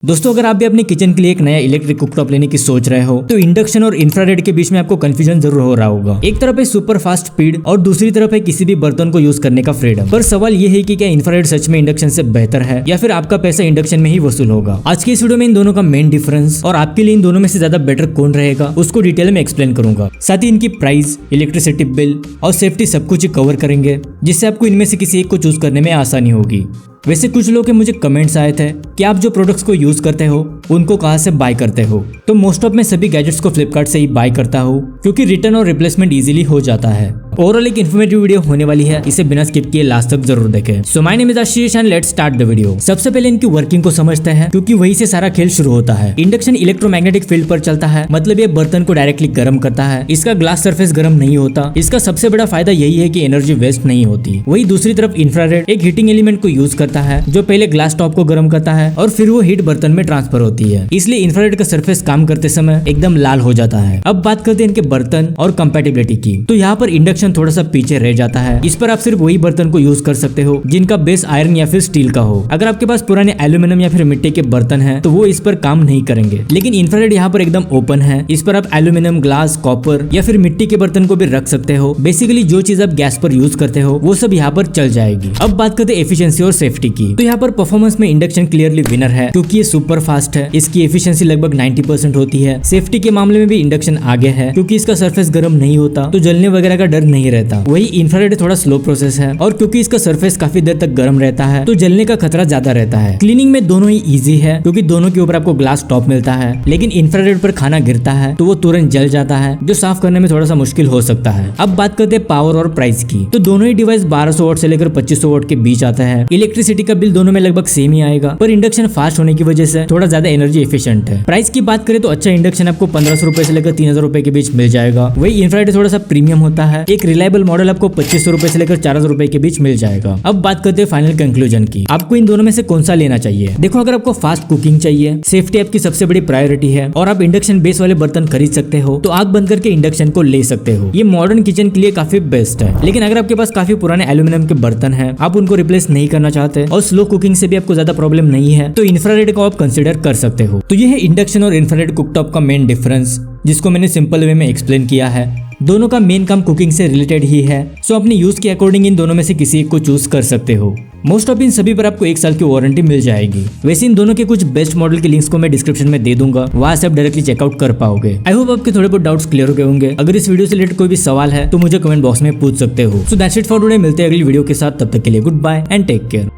दोस्तों अगर आप भी अपने किचन के लिए एक नया इलेक्ट्रिक कुकटॉप लेने की सोच रहे हो तो इंडक्शन और इंफ्रारेड के बीच में आपको कंफ्यूजन जरूर हो रहा होगा। एक तरफ है सुपर फास्ट स्पीड और दूसरी तरफ है किसी भी बर्तन को यूज करने का फ्रीडम। पर सवाल ये है कि क्या इंफ्रारेड सच में इंडक्शन से बेहतर है या फिर आपका पैसा इंडक्शन में ही वसूल होगा। आज की इस वीडियो में इन दोनों का मेन डिफरेंस और आपके लिए इन दोनों में से ज्यादा बेटर कौन रहेगा उसको डिटेल में एक्सप्लेन करूंगा। साथ ही इनकी प्राइस, इलेक्ट्रिसिटी बिल और सेफ्टी सब कुछ कवर करेंगे जिससे आपको इनमें से किसी एक को चूज करने में आसानी होगी। वैसे कुछ लोगों के मुझे कमेंट्स आए थे कि आप जो प्रोडक्ट्स को यूज करते हो उनको कहां से बाय करते हो। तो मोस्ट ऑफ मैं सभी गैजेट्स को फ्लिपकार्ट से ही बाय करता हूँ क्योंकि रिटर्न और रिप्लेसमेंट इजीली हो जाता है। ओवरऑल एक इन्फॉर्मेटिव वीडियो होने वाली है, इसे बिना स्किप किए लास्ट तक जरूर देखें। So my name is Ashish and let's start the video. सबसे पहले इनकी वर्किंग को समझते हैं क्योंकि वहीं से सारा खेल शुरू होता है। इंडक्शन इलेक्ट्रोमैग्नेटिक फील्ड पर चलता है, मतलब ये बर्तन को डायरेक्टली गर्म करता है। इसका ग्लास सरफेस गर्म नहीं होता। इसका सबसे बड़ा फायदा यही है कि एनर्जी वेस्ट नहीं होती। वही दूसरी तरफ इंफ्रारेड एक हीटिंग एलिमेंट को यूज करता है जो पहले ग्लास टॉप को गर्म करता है और फिर वो हीट बर्तन में ट्रांसफर होती है। इसलिए इंफ्रारेड का सरफेस काम करते समय एकदम लाल हो जाता है। अब बात करते हैं इनके बर्तन और कंपैटिबिलिटी की। तो यहाँ पर इंडक्शन थोड़ा सा पीछे रह जाता है। इस पर आप सिर्फ वही बर्तन को यूज कर सकते हो जिनका बेस आयरन या फिर स्टील का हो। अगर आपके पास पुराने एल्यूमिनियम या फिर मिट्टी के बर्तन हैं तो वो इस पर काम नहीं करेंगे। लेकिन इंफ्रारेड यहाँ पर एकदम ओपन है। इस पर आप एल्यूमिनियम, ग्लास, कॉपर या फिर मिट्टी के बर्तन को भी रख सकते हो। बेसिकली जो चीज आप गैस पर यूज करते हो वो सब यहाँ पर चल जाएगी। अब बात करते हैं एफिशिएंसी और सेफ्टी की। तो यहाँ पर परफॉर्मेंस में इंडक्शन क्लियरली विनर है क्योंकि ये सुपर फास्ट है। इसकी एफिशिएंसी लगभग 90% होती है। सेफ्टी के मामले में भी इंडक्शन आगे है क्योंकि इसका सरफेस गर्म नहीं होता तो जलने वगैरह का डर नहीं रहता। वही इंफ्रारेड थोड़ा स्लो प्रोसेस है और क्योंकि इसका सरफेस काफी देर तक गर्म रहता है तो जलने का खतरा ज्यादा रहता है। क्लीनिंग में दोनों ही इजी है क्योंकि दोनों के ऊपर आपको ग्लास टॉप मिलता है। लेकिन इंफ्रारेड पर खाना गिरता है तो वो तुरंत जल जाता है जो साफ करने में थोड़ा सा मुश्किल हो सकता है। अब बात करते हैं पावर और प्राइस की। तो दोनों ही डिवाइस 1200 वॉट से लेकर 2500 वॉट के बीच आता है। इलेक्ट्रिसिटी का बिल दोनों में लगभग सेम ही आएगा पर इंडक्शन फास्ट होने की वजह से थोड़ा ज्यादा एनर्जी एफिशिएंट है। प्राइस की बात करें तो अच्छा इंडक्शन आपको 1500 रुपए से लेकर 3000 रुपए के बीच मिल जाएगा। वही इंफ्रारेड थोड़ा सा प्रीमियम होता है। एक रिलायबल मॉडल आपको 2500 रुपए से लेकर 4000 रुपए के बीच मिल जाएगा। अब बात करते हैं फाइनल कंक्लूजन की। आपको इन दोनों में से कौन सा लेना चाहिए? देखो अगर आपको फास्ट कुकिंग चाहिए, सेफ्टी आपकी सबसे बड़ी प्रायोरिटी है और आप इंडक्शन बेस वाले बर्तन खरीद सकते हो तो आग बंद करके इंडक्शन को ले सकते हो। ये मॉडर्न किचन के लिए काफी बेस्ट है। लेकिन अगर आपके पास काफी पुराने एल्यूमिनियम के बर्तन है, आप उनको रिप्लेस नहीं करना चाहते और स्लो कुकिंग से भी आपको ज्यादा प्रॉब्लम नहीं है तो इंफ्रारेड को आप कंसिडर कर सकते हो। तो ये है इंडक्शन और इंफ्रारेड कुकटॉप का मेन डिफरेंस जिसको मैंने सिंपल वे में एक्सप्लेन किया है। दोनों का मेन काम कुकिंग से रिलेटेड ही है, सो अपने यूज के अकॉर्डिंग इन दोनों में से किसी एक को चूज कर सकते हो। मोस्ट ऑफ इन सभी पर आपको 1 साल की वारंटी मिल जाएगी। वैसे इन दोनों के कुछ बेस्ट मॉडल के लिंक्स को मैं डिस्क्रिप्शन में दे दूंगा, वहां से आप डायरेक्टली चेकआउट कर पाओगे। आई होप आपके थोड़े बहुत डाउट्स क्लियर हो गए होंगे। अगर इस वीडियो से रिलेटेड कोई भी सवाल है तो मुझे कमेंट बॉक्स में पूछ सकते हो। So that's it for today. मिलते हैं अगली वीडियो के साथ, तब तक के लिए goodbye and take care.